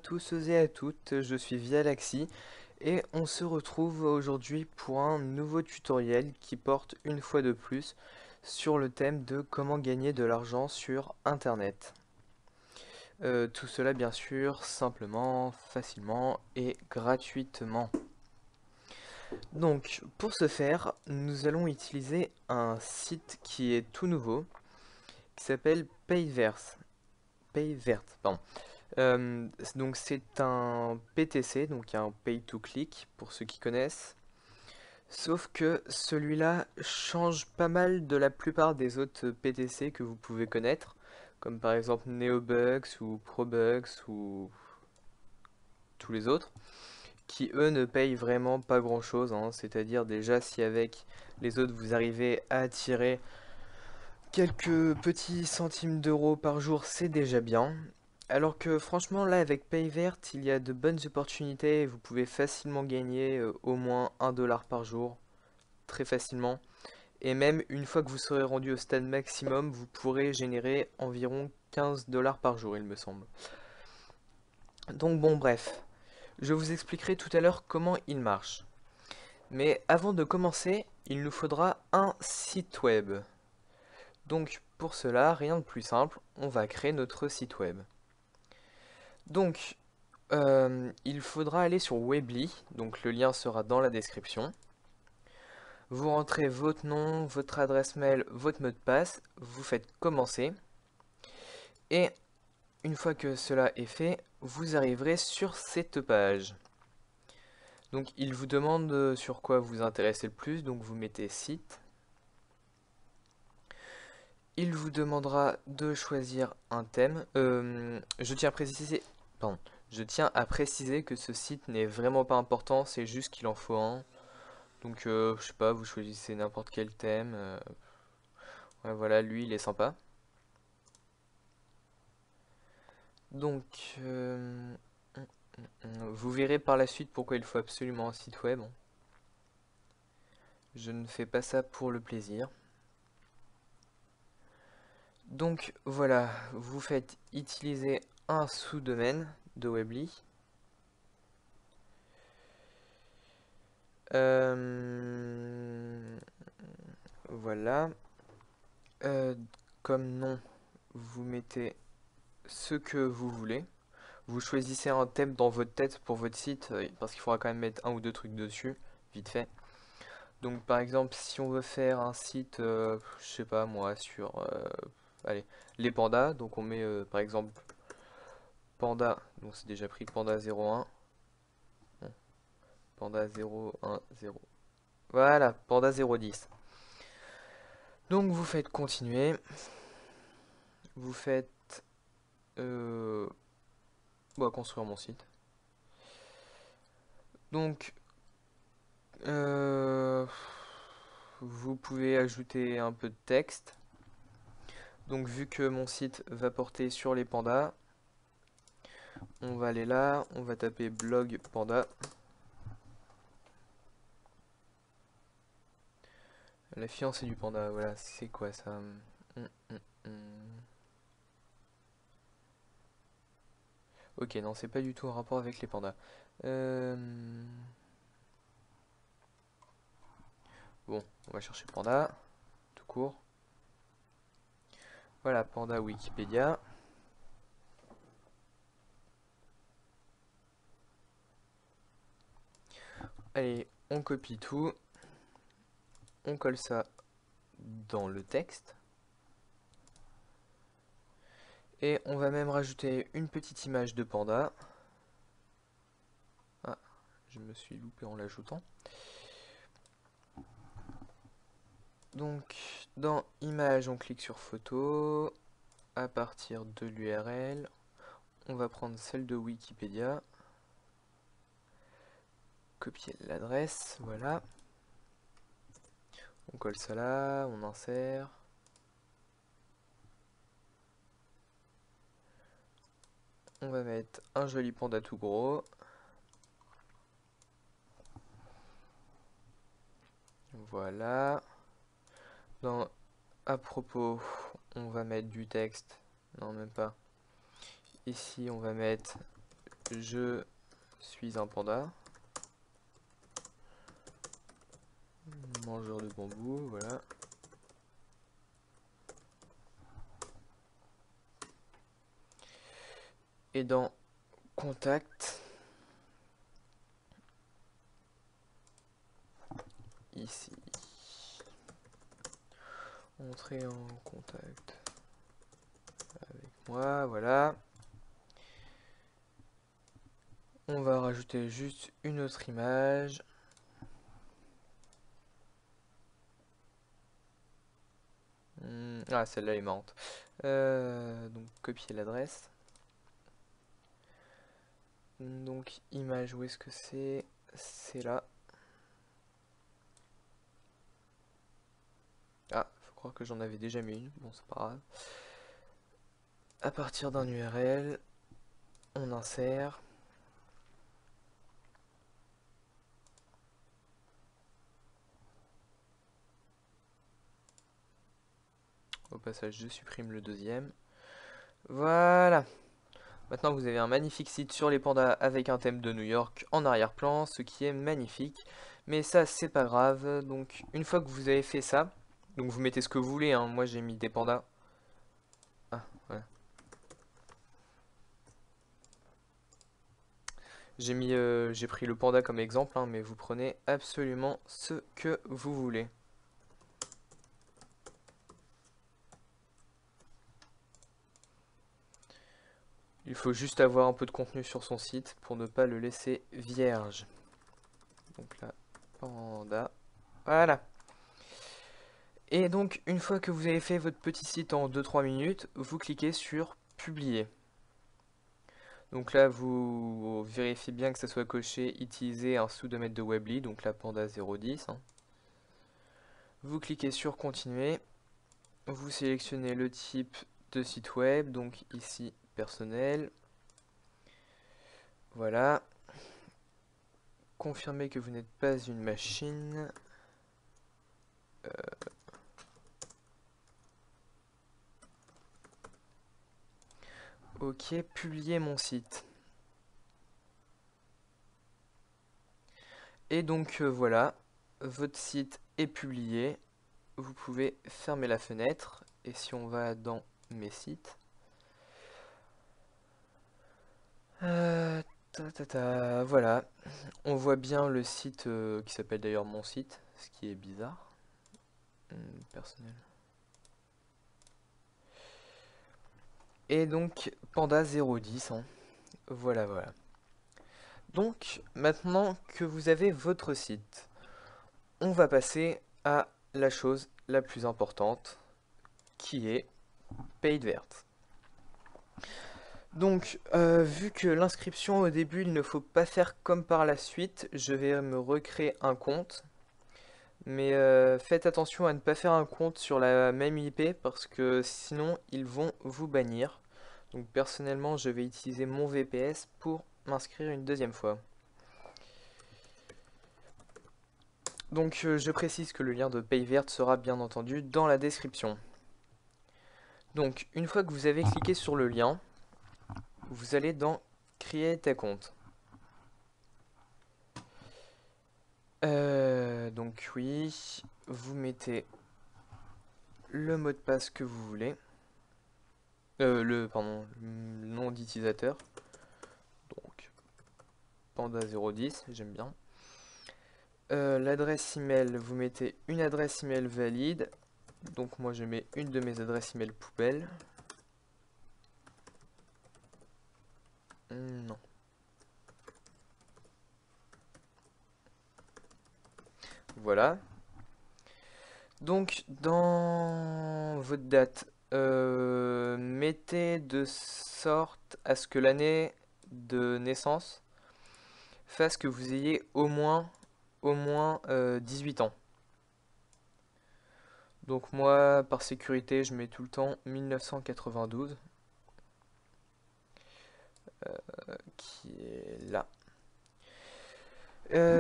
tous et à toutes, je suis Vialaxy et on se retrouve aujourd'hui pour un nouveau tutoriel qui porte une fois de plus sur le thème de comment gagner de l'argent sur Internet. Tout cela bien sûr simplement, facilement et gratuitement. Donc pour ce faire, nous allons utiliser un site qui est tout nouveau qui s'appelle Payvert, pardon. Donc c'est un PTC, donc un Pay to Click pour ceux qui connaissent. Sauf que celui-là change pas mal de la plupart des autres PTC que vous pouvez connaître, comme par exemple NeoBucks ou ProBucks ou tous les autres, qui eux ne payent vraiment pas grand-chose, hein. C'est-à-dire déjà si avec les autres vous arrivez à attirer quelques petits centimes d'euros par jour, c'est déjà bien. Alors que franchement, là, avec Payvert, il y a de bonnes opportunités et vous pouvez facilement gagner au moins 1 dollar par jour, très facilement. Et même une fois que vous serez rendu au stade maximum, vous pourrez générer environ 15 dollars par jour, il me semble. Donc bon, bref, je vous expliquerai tout à l'heure comment il marche. Mais avant de commencer, il nous faudra un site web. Donc pour cela, rien de plus simple, on va créer notre site web. Donc il faudra aller sur Weebly, donc le lien sera dans la description. Vous rentrez votre nom, votre adresse mail, votre mot de passe, vous faites commencer. Et une fois que cela est fait, vous arriverez sur cette page. Donc il vous demande sur quoi vous intéressez le plus, donc vous mettez site. Il vous demandera de choisir un thème. Je tiens à préciser que ce site n'est vraiment pas important, c'est juste qu'il en faut un. Donc, je sais pas, vous choisissez n'importe quel thème. Ouais, voilà, lui, il est sympa. Donc, vous verrez par la suite pourquoi il faut absolument un site web. Je ne fais pas ça pour le plaisir. Donc, voilà, vous faites utiliser un sous-domaine de Weebly. Voilà. Euh, Comme nom, vous mettez ce que vous voulez. Vous choisissez un thème dans votre tête pour votre site, parce qu'il faudra quand même mettre un ou deux trucs dessus, vite fait. Donc par exemple, si on veut faire un site, je sais pas moi, sur allez, les pandas, donc on met par exemple panda, donc c'est déjà pris panda 01, bon, panda 010. Voilà, panda 010. Donc vous faites continuer, vous faites construire mon site. Donc vous pouvez ajouter un peu de texte. Donc vu que mon site va porter sur les pandas, on va aller là, on va taper blog panda. La fiancée du panda, voilà, c'est quoi ça? Ok, non, c'est pas du tout en rapport avec les pandas. Bon, on va chercher panda, tout court. Voilà, panda Wikipédia. Allez, on copie tout. On colle ça dans le texte. Et on va même rajouter une petite image de panda. Ah, je me suis loupé en l'ajoutant. Donc, dans image, on clique sur photo. À partir de l'URL, on va prendre celle de Wikipédia. Copier l'adresse, voilà. On colle ça là, on insère. On va mettre un joli panda tout gros. Voilà. Dans à propos, on va mettre du texte. Non, même pas. Ici, on va mettre je suis un panda. Mangeur de bambou, voilà. Et dans contact, ici, entrer en contact avec moi, voilà. On va rajouter juste une autre image. Ah, celle-là est marrante. Donc copier l'adresse. Donc image, où est-ce que c'est? C'est là. Ah, faut croire que j'en avais déjà mis une. Bon, c'est pas grave. À partir d'un URL, on insère. Au passage, je supprime le deuxième. Voilà. Maintenant, vous avez un magnifique site sur les pandas avec un thème de New York en arrière-plan, ce qui est magnifique. Mais ça, c'est pas grave. Donc, une fois que vous avez fait ça, donc vous mettez ce que vous voulez, hein. Moi, j'ai mis des pandas. Ah, voilà. J'ai pris le panda comme exemple, hein, mais vous prenez absolument ce que vous voulez. Il faut juste avoir un peu de contenu sur son site pour ne pas le laisser vierge. Donc là, panda. Voilà. Et donc, une fois que vous avez fait votre petit site en 2-3 minutes, vous cliquez sur publier. Donc là, vous vérifiez bien que ça soit coché, utiliser un sous-domaine de Weebly, donc la panda 010. Hein. Vous cliquez sur continuer. Vous sélectionnez le type de site web, donc ici personnel. Voilà. Confirmez que vous n'êtes pas une machine. Ok, publier mon site. Et donc voilà, votre site est publié. Vous pouvez fermer la fenêtre. Et si on va dans mes sites, voilà, on voit bien le site qui s'appelle d'ailleurs mon site, ce qui est bizarre. Personnel. Et donc panda 010, hein. Voilà, voilà. Donc maintenant que vous avez votre site, on va passer à la chose la plus importante, qui est PaidVert. Donc, vu que l'inscription au début, il ne faut pas faire comme par la suite, je vais me recréer un compte. Mais faites attention à ne pas faire un compte sur la même IP parce que sinon, ils vont vous bannir. Donc personnellement, je vais utiliser mon VPS pour m'inscrire une deuxième fois. Donc je précise que le lien de PayVert sera bien entendu dans la description. Donc une fois que vous avez cliqué sur le lien, vous allez dans Create a compte. Donc oui, vous mettez le mot de passe que vous voulez. Le nom d'utilisateur. Donc panda 010, j'aime bien. L'adresse email, vous mettez une adresse email valide. Donc moi je mets une de mes adresses email poubelle. Non. Voilà. Donc dans votre date, mettez de sorte à ce que l'année de naissance fasse que vous ayez au moins 18 ans. Donc moi, par sécurité, je mets tout le temps 1992, qui est là.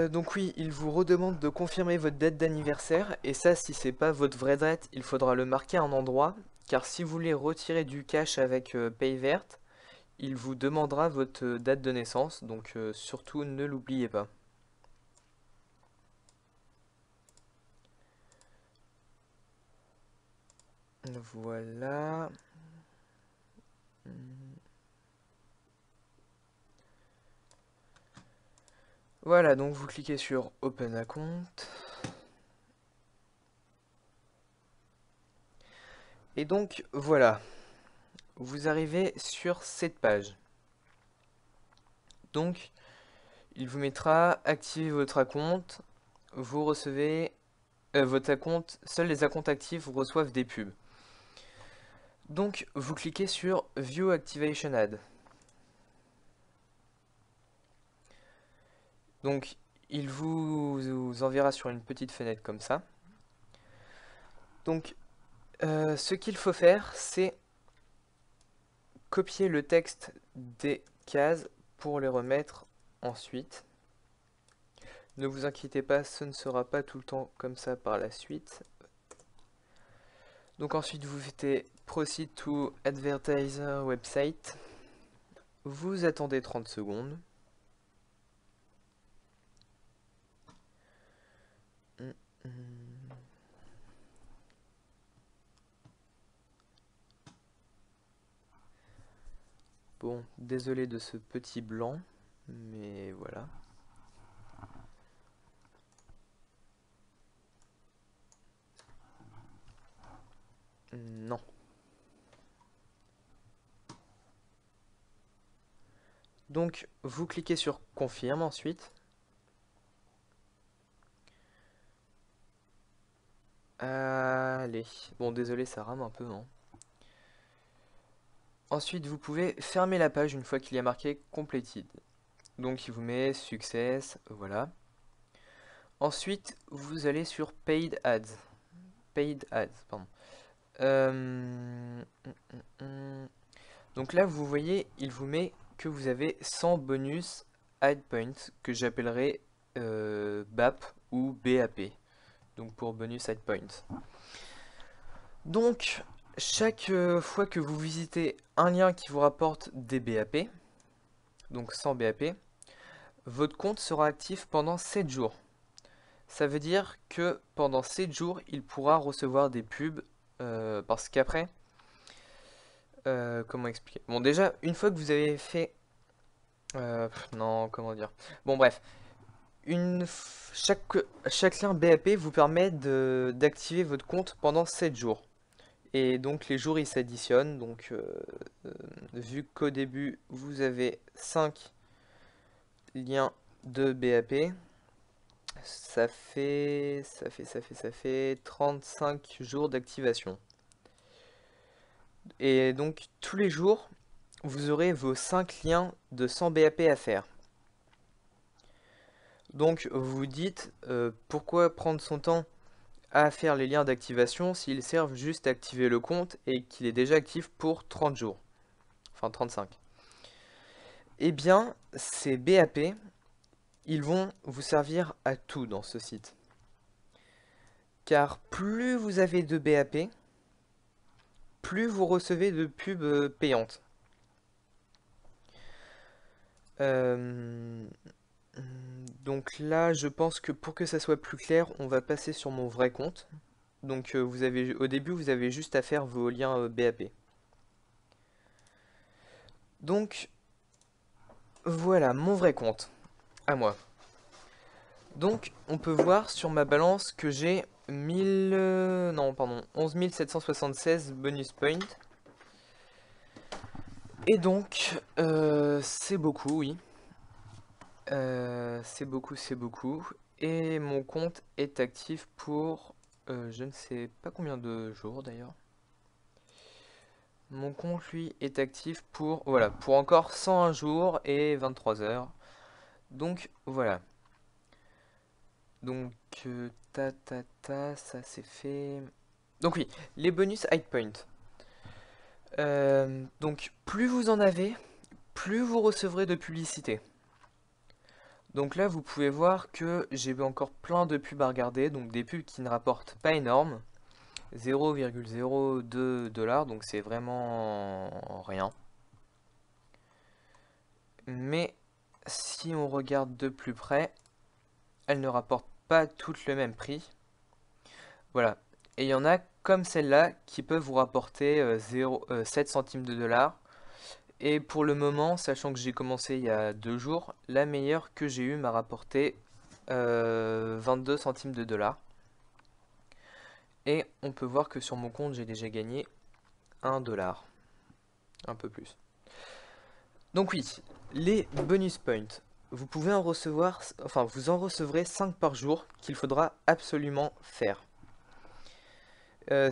Donc oui, il vous redemande de confirmer votre date d'anniversaire, et ça, si c'est pas votre vraie date, il faudra le marquer à un endroit, car si vous voulez retirer du cash avec PayVert, il vous demandera votre date de naissance, donc surtout ne l'oubliez pas. Voilà. Voilà, donc vous cliquez sur Open Account. Et donc voilà, vous arrivez sur cette page. Donc il vous mettra activer votre compte. Vous recevez votre compte, seuls les comptes actifs reçoivent des pubs. Donc vous cliquez sur View Activation Ad. Donc il vous enverra sur une petite fenêtre comme ça. Donc ce qu'il faut faire, c'est copier le texte des cases pour les remettre ensuite. Ne vous inquiétez pas, ce ne sera pas tout le temps comme ça par la suite. Donc ensuite vous faites Proceed to Advertiser Website. Vous attendez 30 secondes. Bon, désolé de ce petit blanc, mais voilà. Non. Donc, vous cliquez sur Confirme ensuite. Allez. Bon, désolé, ça rame un peu, hein. Ensuite, vous pouvez fermer la page une fois qu'il y a marqué Completed. Donc, il vous met Success, voilà. Ensuite, vous allez sur Paid Ads. Paid Ads, pardon. Donc là, vous voyez, il vous met que vous avez 100 bonus Ad Points, que j'appellerai BAP ou BAP. Donc pour bonus Ad Points. Donc, chaque fois que vous visitez un lien qui vous rapporte des BAP, donc 100 BAP, votre compte sera actif pendant 7 jours. Ça veut dire que pendant 7 jours, il pourra recevoir des pubs parce qu'après, comment expliquer? Bon, déjà, une fois que vous avez fait... non, comment dire? Bon, bref. Chaque lien BAP vous permet d'activer votre compte pendant 7 jours. Et donc, les jours, ils s'additionnent. Donc, vu qu'au début, vous avez 5 liens de BAP, ça fait 35 jours d'activation. Et donc, tous les jours, vous aurez vos 5 liens de 100 BAP à faire. Donc vous vous dites pourquoi prendre son temps à faire les liens d'activation s'ils servent juste à activer le compte et qu'il est déjà actif pour 30 jours. Enfin 35. Eh bien, ces BAP, ils vont vous servir à tout dans ce site. Car plus vous avez de BAP, plus vous recevez de pubs payantes. Donc là, je pense que pour que ça soit plus clair, on va passer sur mon vrai compte. Donc au début, vous avez juste à faire vos liens BAP. Donc voilà mon vrai compte, à moi. Donc on peut voir sur ma balance que j'ai 11 776 bonus points. Et donc c'est beaucoup, oui. C'est beaucoup, c'est beaucoup. Et mon compte est actif pour je ne sais pas combien de jours d'ailleurs. Mon compte, lui, est actif pour, voilà, pour encore 101 jours et 23 heures. Donc, voilà. Donc, ça c'est fait. Donc oui, les bonus high point. Donc, plus vous en avez, plus vous recevrez de publicité. Donc là, vous pouvez voir que j'ai encore plein de pubs à regarder. Donc, des pubs qui ne rapportent pas énorme. 0,02 $, donc c'est vraiment rien. Mais si on regarde de plus près, elles ne rapportent pas toutes le même prix. Voilà. Et il y en a comme celle-là qui peuvent vous rapporter 7 centimes de dollars. Et pour le moment, sachant que j'ai commencé il y a 2 jours, la meilleure que j'ai eue m'a rapporté 22 centimes de dollars. Et on peut voir que sur mon compte, j'ai déjà gagné 1 dollar. Un peu plus. Donc oui, les bonus points. Vous pouvez en recevoir, enfin vous en recevrez 5 par jour qu'il faudra absolument faire.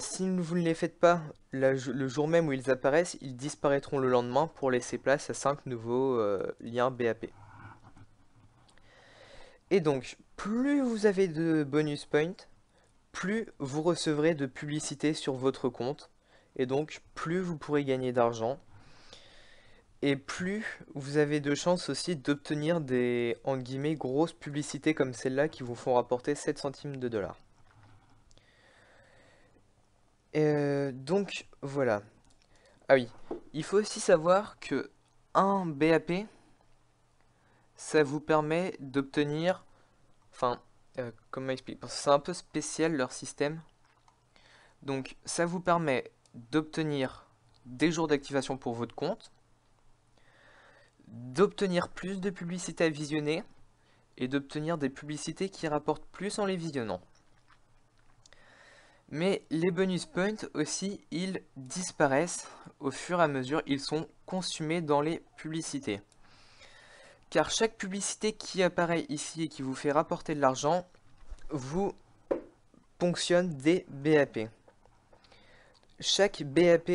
Si vous ne les faites pas le jour même où ils apparaissent, ils disparaîtront le lendemain pour laisser place à 5 nouveaux liens BAP. Et donc, plus vous avez de bonus points, plus vous recevrez de publicité sur votre compte. Et donc, plus vous pourrez gagner d'argent. Et plus vous avez de chances aussi d'obtenir des, en guillemets, grosses publicités comme celle-là qui vous font rapporter 7 centimes de dollars. Donc, voilà. Ah oui, il faut aussi savoir que un BAP, ça vous permet d'obtenir, enfin, comment expliquer? Parce que c'est un peu spécial leur système. Donc, ça vous permet d'obtenir des jours d'activation pour votre compte, d'obtenir plus de publicités à visionner et d'obtenir des publicités qui rapportent plus en les visionnant. Mais les bonus points aussi, ils disparaissent au fur et à mesure, ils sont consumés dans les publicités. Car chaque publicité qui apparaît ici et qui vous fait rapporter de l'argent, vous ponctionne des BAP. Chaque BAP,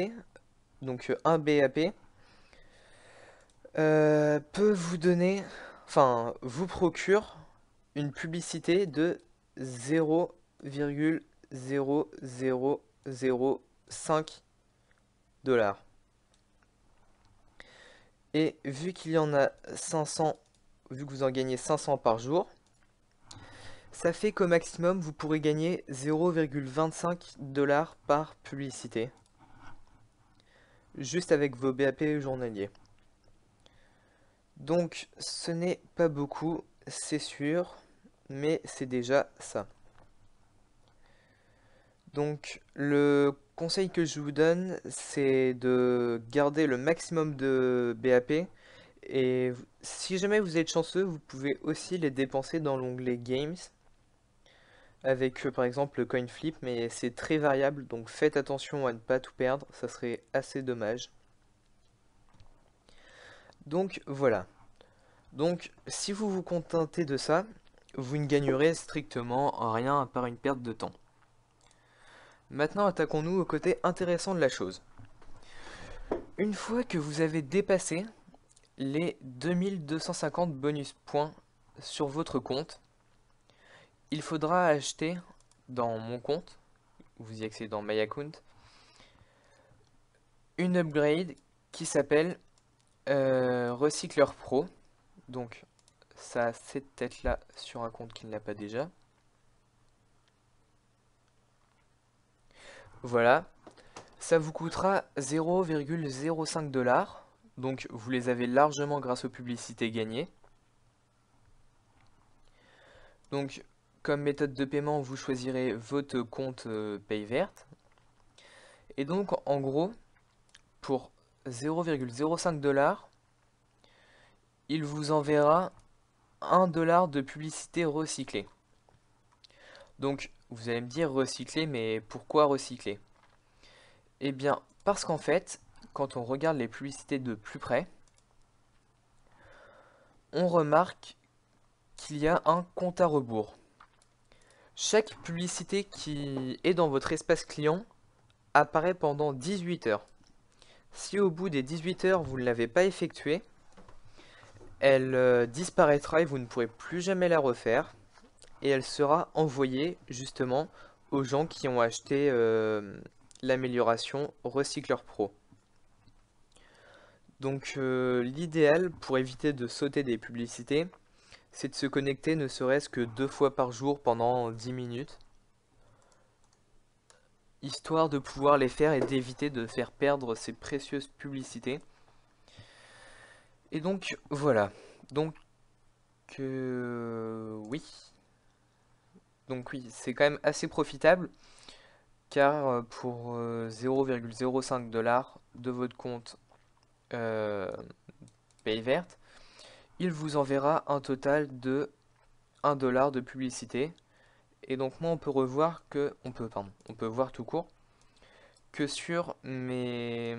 donc un BAP, peut vous donner, enfin, vous procure une publicité de 0,0005 dollars. Et vu qu'il y en a 500, vu que vous en gagnez 500 par jour, ça fait qu'au maximum vous pourrez gagner 0,25 dollars par publicité. Juste avec vos BAP journaliers. Donc ce n'est pas beaucoup, c'est sûr, mais c'est déjà ça. Donc le conseil que je vous donne, c'est de garder le maximum de BAP. Et si jamais vous êtes chanceux, vous pouvez aussi les dépenser dans l'onglet Games. Avec par exemple le coin flip, mais c'est très variable, donc faites attention à ne pas tout perdre, ça serait assez dommage. Donc voilà. Donc si vous vous contentez de ça, vous ne gagnerez strictement rien à part une perte de temps. Maintenant attaquons-nous au côté intéressant de la chose. Une fois que vous avez dépassé les 2250 bonus points sur votre compte, il faudra acheter dans mon compte, vous y accédez dans My Account, une upgrade qui s'appelle Recycleur Pro. Donc ça a cette tête là sur un compte qui ne l'a pas déjà. Voilà, ça vous coûtera 0,05 dollars. Donc vous les avez largement grâce aux publicités gagnées. Donc comme méthode de paiement, vous choisirez votre compte paye verte. Et donc en gros, pour 0,05 dollars, il vous enverra 1 dollar de publicité recyclée. Donc vous allez me dire recycler, mais pourquoi recycler? Eh bien parce qu'en fait, quand on regarde les publicités de plus près, on remarque qu'il y a un compte à rebours. Chaque publicité qui est dans votre espace client apparaît pendant 18 heures. Si au bout des 18 heures vous ne l'avez pas effectuée, elle disparaîtra et vous ne pourrez plus jamais la refaire. Et elle sera envoyée justement aux gens qui ont acheté l'amélioration Recycleur Pro. Donc l'idéal pour éviter de sauter des publicités, c'est de se connecter ne serait-ce que 2 fois par jour pendant 10 minutes. Histoire de pouvoir les faire et d'éviter de faire perdre ces précieuses publicités. Et donc voilà. Donc oui. Donc oui, c'est quand même assez profitable car pour 0,05 $ de votre compte euh, paye verte, il vous enverra un total de 1 $ de publicité. Et donc moi on peut revoir que on peut voir tout court que sur mes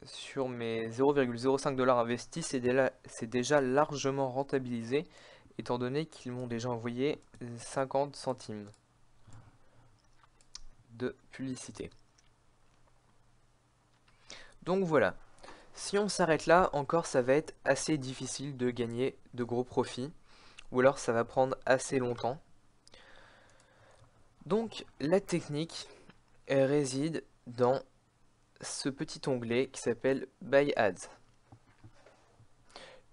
0,05 $ investis, c'est déjà largement rentabilisé étant donné qu'ils m'ont déjà envoyé 50 centimes de publicité. Donc voilà. Si on s'arrête là, encore ça va être assez difficile de gagner de gros profits, ou alors ça va prendre assez longtemps. Donc la technique, elle réside dans ce petit onglet qui s'appelle Buy Ads.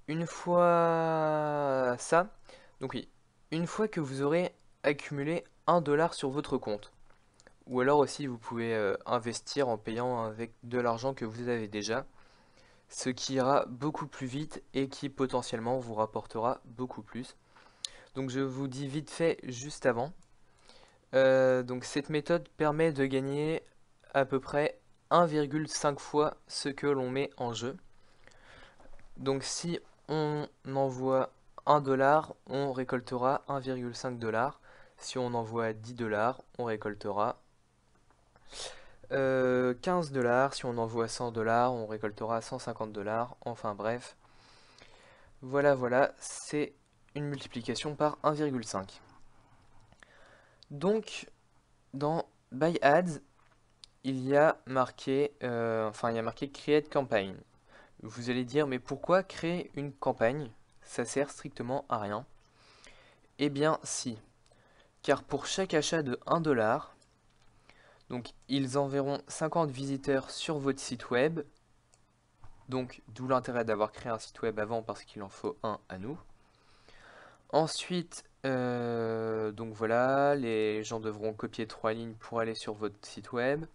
Une fois ça, donc oui, une fois que vous aurez accumulé 1 $ sur votre compte, ou alors aussi vous pouvez investir en payant avec de l'argent que vous avez déjà, ce qui ira beaucoup plus vite et qui potentiellement vous rapportera beaucoup plus. Donc je vous dis vite fait juste avant. Donc cette méthode permet de gagner à peu près 1,5 fois ce que l'on met en jeu. Donc si on envoie 1 $, on récoltera 1,5 $. Si on envoie 10 $, on récoltera 15 $. Si on envoie 100 $, on récoltera 150 $. Enfin bref, voilà, c'est une multiplication par 1,5. Donc, dans Buy Ads, il y a marqué, il y a marqué Create Campaign. Vous allez dire, mais pourquoi créer une campagne? Ça sert strictement à rien. Eh bien, si. Car pour chaque achat de 1 $, donc ils enverront 50 visiteurs sur votre site web. Donc, d'où l'intérêt d'avoir créé un site web avant parce qu'il en faut un à nous. Ensuite, donc voilà, les gens devront copier 3 lignes pour aller sur votre site web.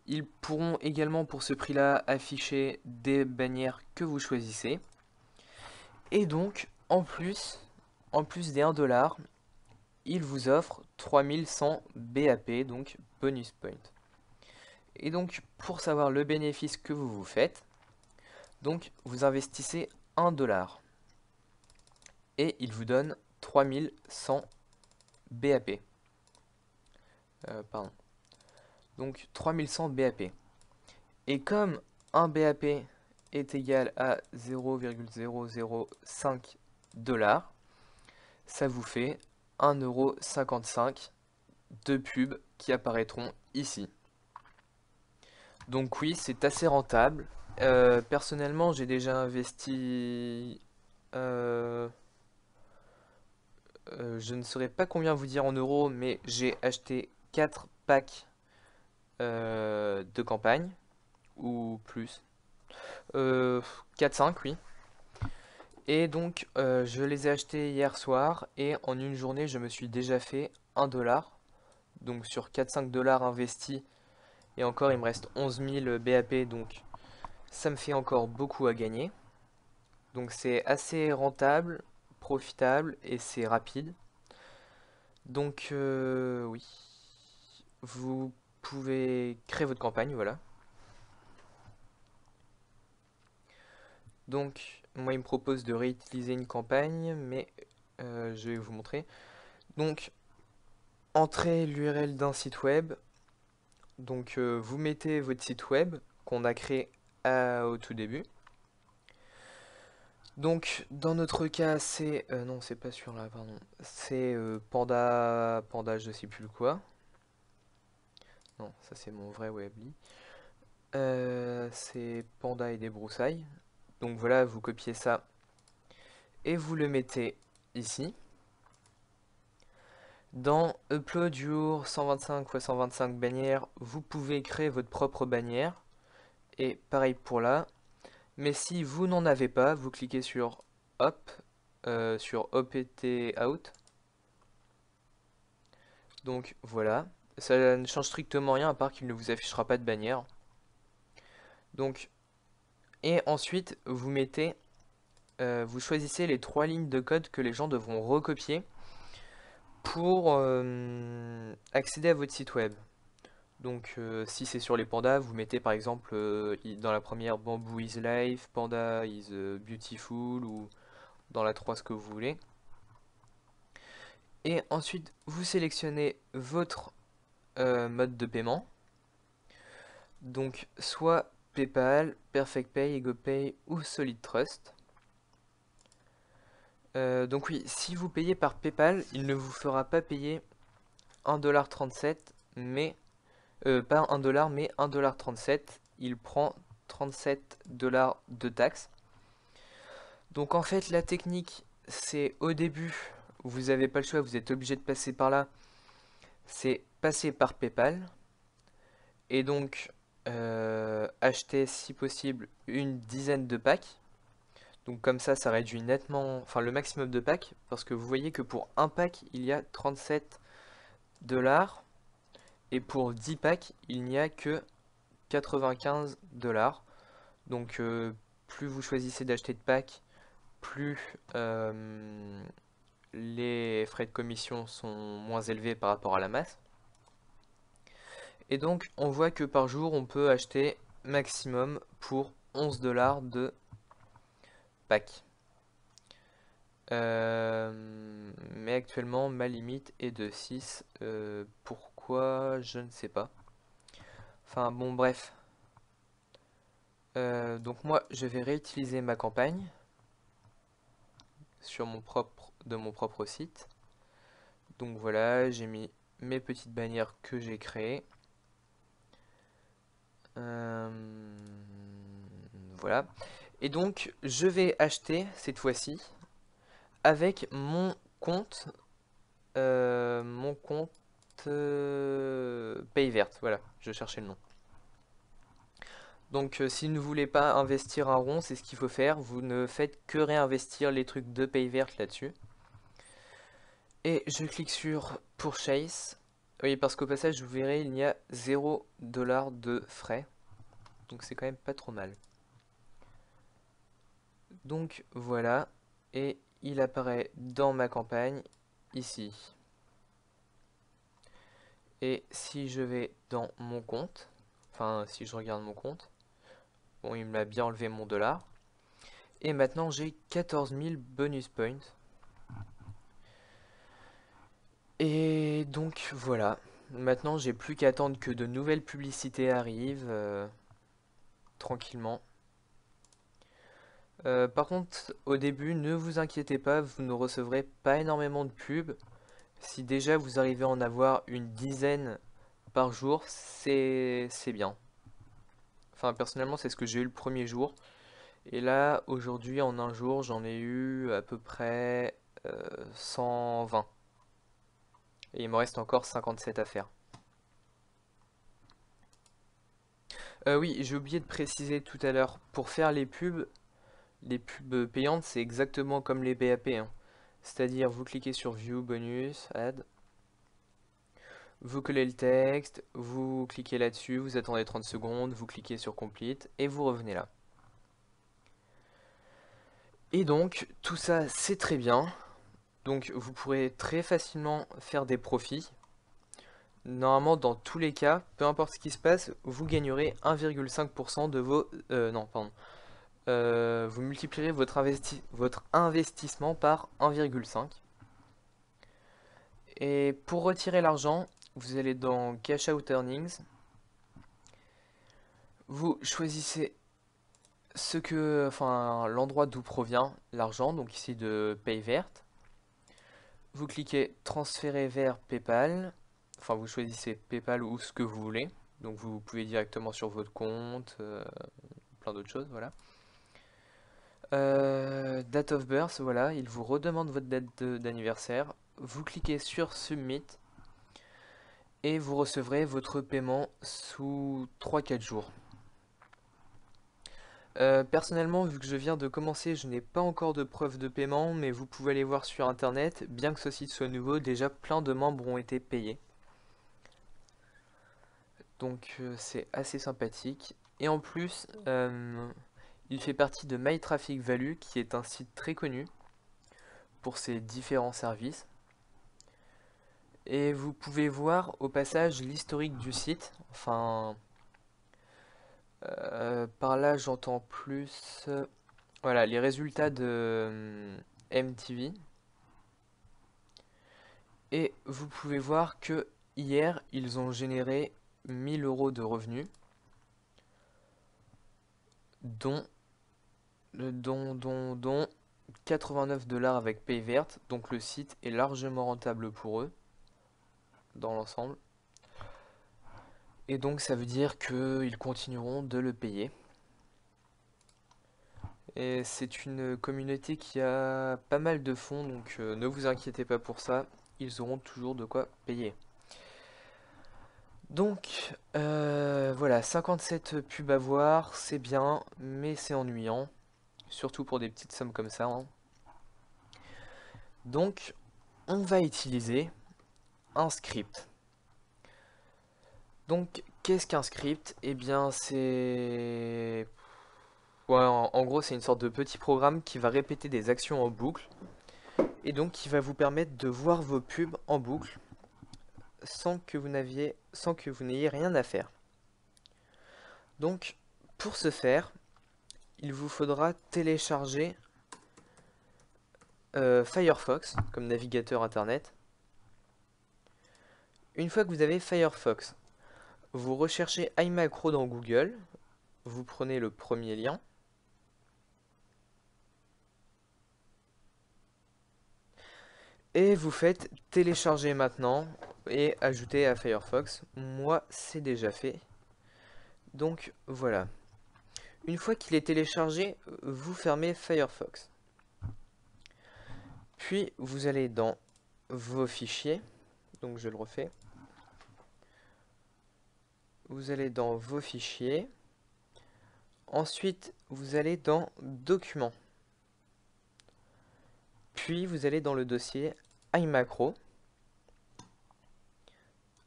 Ils pourront également pour ce prix-là afficher des bannières que vous choisissez. Et donc, en plus des 1 $, ils vous offrent 3100 BAP, donc bonus point. Et donc, pour savoir le bénéfice que vous vous faites, donc vous investissez 1 $ et il vous donne 3100 BAP. Pardon. Donc 3100 BAP. Et comme un BAP est égal à 0,005 $, ça vous fait 1,55 € de pubs qui apparaîtront ici. Donc oui, c'est assez rentable. Personnellement, j'ai déjà investi... je ne saurais pas combien vous dire en euros, mais j'ai acheté 4 packs de campagne, ou plus. 4-5, oui. Et donc, je les ai achetés hier soir, et en une journée, je me suis déjà fait 1 $. Donc sur 4-5 $ investis, et encore, il me reste 11 000 BAP, donc ça me fait encore beaucoup à gagner. Donc c'est assez rentable, profitable, et c'est rapide. Donc oui, vous pouvez créer votre campagne, voilà. Donc moi il me propose de réutiliser une campagne, mais je vais vous montrer. Donc entrez l'URL d'un site web. Donc vous mettez votre site web qu'on a créé au tout début. Donc dans notre cas c'est non c'est pas sur là pardon c'est panda je sais plus quoi. Non ça c'est mon vrai Weebly. C'est panda et des broussailles. Donc voilà vous copiez ça et vous le mettez ici. Dans Upload Your 125 x 125 bannières, vous pouvez créer votre propre bannière. Et pareil pour là. Mais si vous n'en avez pas, vous cliquez sur Hop, sur OPT Out. Donc voilà. Ça ne change strictement rien à part qu'il ne vous affichera pas de bannière. Donc Et ensuite, vous choisissez les 3 lignes de code que les gens devront recopier pour accéder à votre site web. Donc si c'est sur les pandas, vous mettez par exemple dans la première Bamboo is life, Panda is beautiful, ou dans la 3 ce que vous voulez. Et ensuite, vous sélectionnez votre mode de paiement. Donc soit PayPal, PerfectPay, EgoPay ou Solid Trust. Donc oui, si vous payez par PayPal, il ne vous fera pas payer 1,37$, mais pas 1$, mais 1,37$. Il prend 37$ de taxes. Donc en fait, la technique, c'est au début, vous n'avez pas le choix, vous êtes obligé de passer par là. C'est passer par PayPal. Et donc, acheter si possible une dizaine de packs. Donc comme ça réduit nettement, enfin le maximum de packs, parce que vous voyez que pour un pack, il y a 37$, et pour 10 packs, il n'y a que 95$. Donc plus vous choisissez d'acheter de packs, plus les frais de commission sont moins élevés par rapport à la masse. Et donc on voit que par jour, on peut acheter maximum pour 11$ de pack. Mais actuellement, ma limite est de 6. Pourquoi? Je ne sais pas. Enfin bon, bref. Donc moi, je vais réutiliser ma campagne sur de mon propre site. Donc voilà, j'ai mis mes petites bannières que j'ai créées. Voilà. Et donc, je vais acheter cette fois-ci avec mon compte Payvert. Voilà, je cherchais le nom. Donc si vous ne voulez pas investir un rond, c'est ce qu'il faut faire. Vous ne faites que réinvestir les trucs de Payvert là-dessus. Et je clique sur Purchase. Oui, parce qu'au passage, vous verrez, il y a 0$ de frais. Donc c'est quand même pas trop mal. Donc voilà. Et il apparaît dans ma campagne, ici. Et si je vais dans mon compte, enfin si je regarde mon compte, bon, il m'a bien enlevé mon dollar. Et maintenant j'ai 14 000 bonus points. Et donc voilà. Maintenant j'ai plus qu'à attendre que de nouvelles publicités arrivent tranquillement. Par contre, au début, ne vous inquiétez pas, vous ne recevrez pas énormément de pubs. Si déjà vous arrivez à en avoir une dizaine par jour, c'est bien. Enfin, personnellement, c'est ce que j'ai eu le premier jour. Et là, aujourd'hui, en un jour, j'en ai eu à peu près 120. Et il me reste encore 57 à faire. Oui, j'ai oublié de préciser tout à l'heure, pour faire les pubs payantes, c'est exactement comme les BAP, hein. C'est-à-dire, vous cliquez sur View, Bonus, Add, vous collez le texte, vous cliquez là-dessus, vous attendez 30 secondes, vous cliquez sur Complete, et vous revenez là. Et donc, tout ça, c'est très bien. Donc, vous pourrez très facilement faire des profits. Normalement, dans tous les cas, peu importe ce qui se passe, vous gagnerez 1,5% de vos... non, pardon. Vous multiplierez votre investissement par 1,5. Et pour retirer l'argent, vous allez dans Cash Out Earnings. Vous choisissez l'endroit d'où provient l'argent, donc ici de Payvert. Vous cliquez transférer vers PayPal. Enfin, vous choisissez PayPal ou ce que vous voulez. Donc vous pouvez directement sur votre compte, plein d'autres choses, voilà. Date of birth, voilà, il vous redemande votre date d'anniversaire. Vous cliquez sur Submit et vous recevrez votre paiement sous 3-4 jours. Personnellement, vu que je viens de commencer, je n'ai pas encore de preuve de paiement, mais vous pouvez aller voir sur internet. Bien que ce site soit nouveau, déjà plein de membres ont été payés. Donc c'est assez sympathique. Et en plus, Il fait partie de My Traffic Value, qui est un site très connu pour ses différents services. Et vous pouvez voir au passage l'historique du site. Enfin, par là j'entends plus, voilà, les résultats de MTV. Et vous pouvez voir que hier ils ont généré 1000 euros de revenus, dont, dont 89 dollars avec PayVert. Donc le site est largement rentable pour eux dans l'ensemble. Et donc ça veut dire qu'ils continueront de le payer. Et c'est une communauté qui a pas mal de fonds, donc ne vous inquiétez pas pour ça, ils auront toujours de quoi payer. Donc voilà, 57 pubs à voir, c'est bien, mais c'est ennuyant, surtout pour des petites sommes comme ça, hein. Donc on va utiliser un script. Donc qu'est-ce qu'un script? Eh bien c'est... Ouais, en gros c'est une sorte de petit programme qui va répéter des actions en boucle et donc qui va vous permettre de voir vos pubs en boucle sans que vous n'ayez rien à faire. Donc pour ce faire, il vous faudra télécharger Firefox comme navigateur internet. Une fois que vous avez Firefox, vous recherchez iMacro dans Google, vous prenez le premier lien, et vous faites télécharger maintenant et ajouter à Firefox. Moi, c'est déjà fait. Donc voilà. Une fois qu'il est téléchargé, vous fermez Firefox. Puis vous allez dans vos fichiers. Donc je le refais. Vous allez dans vos fichiers. Ensuite, vous allez dans Documents. Puis vous allez dans le dossier iMacro.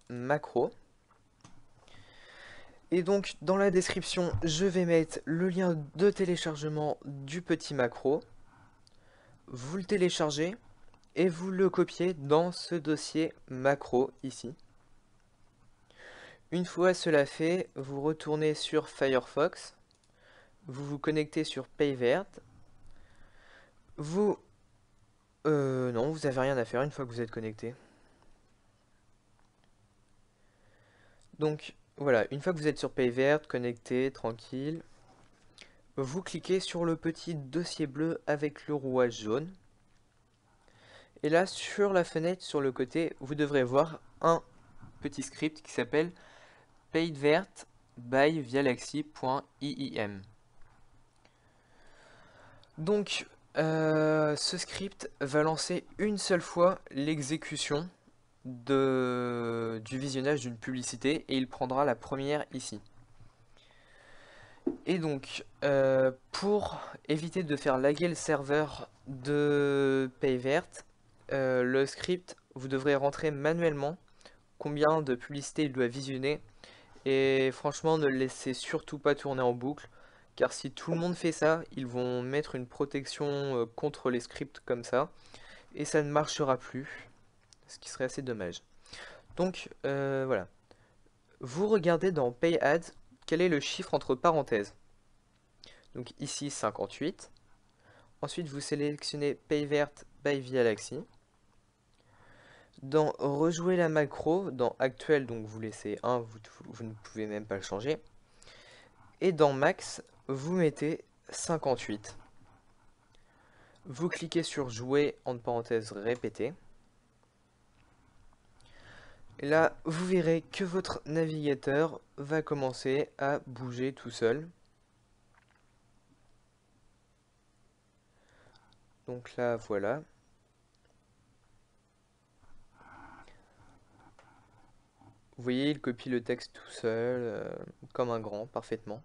Macro. Et donc dans la description, je vais mettre le lien de téléchargement du petit macro. Vous le téléchargez et vous le copiez dans ce dossier macro ici. Une fois cela fait, vous retournez sur Firefox, vous vous connectez sur PayVert. Vous... non, vous n'avez rien à faire une fois que vous êtes connecté. Donc voilà, une fois que vous êtes sur PayVert, connecté, tranquille, vous cliquez sur le petit dossier bleu avec le rouage jaune. Et là, sur la fenêtre, sur le côté, vous devrez voir un petit script qui s'appelle PayVert by Vialaxy.iim. Donc, ce script va lancer une seule fois l'exécution du visionnage d'une publicité et il prendra la première ici. Et donc, pour éviter de faire laguer le serveur de PayVert, le script, vous devrez rentrer manuellement combien de publicités il doit visionner. Et franchement, ne le laissez surtout pas tourner en boucle, car si tout le monde fait ça, ils vont mettre une protection contre les scripts comme ça, et ça ne marchera plus, ce qui serait assez dommage. Donc voilà, vous regardez dans Pay Ads, quel est le chiffre entre parenthèses. Donc ici 58. Ensuite vous sélectionnez PayVert by Vialaxy. Dans rejouer la macro, dans actuel, donc vous laissez 1, vous ne pouvez même pas le changer. Et dans max, vous mettez 58. Vous cliquez sur jouer, entre parenthèses répéter. Et là, vous verrez que votre navigateur va commencer à bouger tout seul. Donc là, voilà. Vous voyez, il copie le texte tout seul, comme un grand, parfaitement.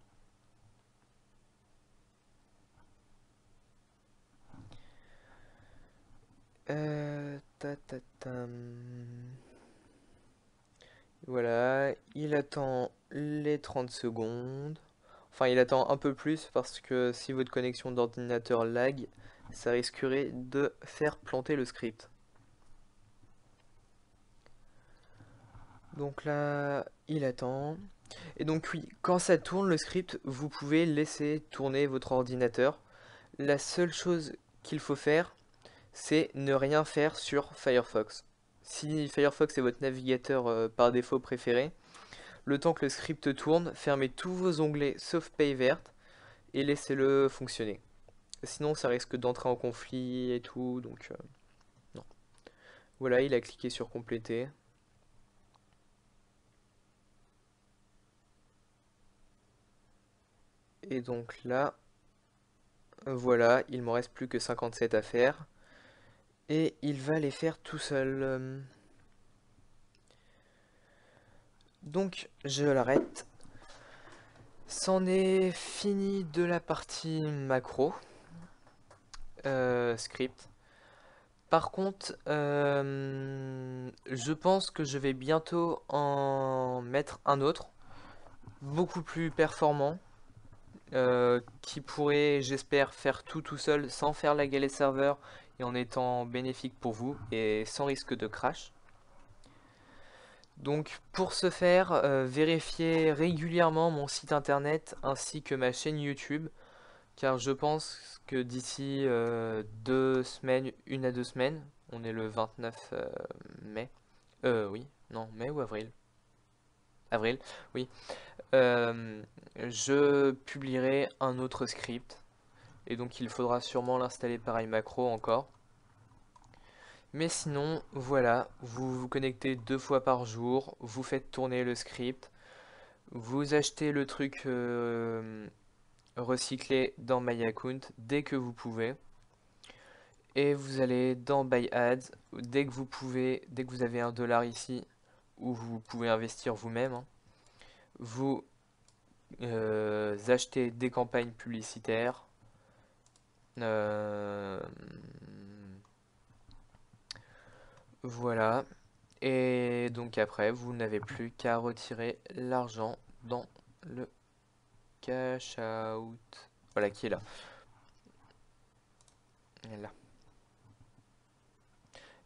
Voilà, il attend les 30 secondes. Enfin, il attend un peu plus parce que si votre connexion d'ordinateur lag, ça risquerait de faire planter le script. Donc là, il attend. Et donc oui, quand ça tourne le script, vous pouvez laisser tourner votre ordinateur. La seule chose qu'il faut faire, c'est ne rien faire sur Firefox. Si Firefox est votre navigateur par défaut préféré, le temps que le script tourne, fermez tous vos onglets sauf Paye verte et laissez-le fonctionner. Sinon, ça risque d'entrer en conflit et tout, donc non. Voilà, il a cliqué sur compléter. Et donc là, voilà, il m'en reste plus que 57 à faire. Et il va les faire tout seul. Donc je l'arrête. C'en est fini de la partie macro, script. Par contre, je pense que je vais bientôt en mettre un autre, beaucoup plus performant, qui pourrait, j'espère, faire tout seul sans faire la galette serveur et en étant bénéfique pour vous et sans risque de crash. Donc pour ce faire, vérifiez régulièrement mon site internet ainsi que ma chaîne YouTube, car je pense que d'ici 2 semaines, 1 à 2 semaines, on est le 29 mai, oui, non, mai ou avril? Avril, oui. Euh, je publierai un autre script, et donc il faudra sûrement l'installer par iMacro encore. Mais sinon, voilà, vous vous connectez 2 fois par jour, vous faites tourner le script, vous achetez le truc recyclé dans MyAccount dès que vous pouvez. Et vous allez dans Buy Ads dès que vous pouvez, dès que vous avez $1 ici, où vous pouvez investir vous-même, hein. Vous achetez des campagnes publicitaires. Euh, voilà. Et donc après, vous n'avez plus qu'à retirer l'argent dans le cash out. Voilà qui est là. Là.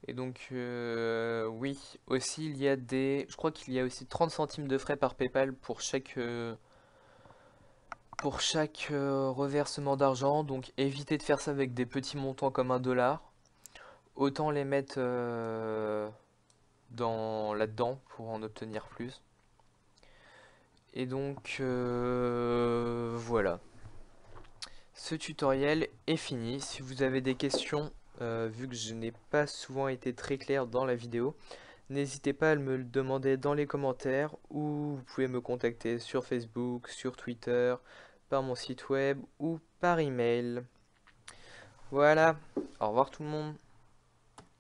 Et donc, oui, aussi il y a je crois qu'il y a aussi 30 centimes de frais par PayPal pour chaque reversement d'argent. Donc évitez de faire ça avec des petits montants comme $1. Autant les mettre là-dedans pour en obtenir plus. Et donc, voilà. Ce tutoriel est fini. Si vous avez des questions, vu que je n'ai pas souvent été très clair dans la vidéo, n'hésitez pas à me le demander dans les commentaires ou vous pouvez me contacter sur Facebook, sur Twitter, par mon site web ou par email. Voilà, au revoir tout le monde.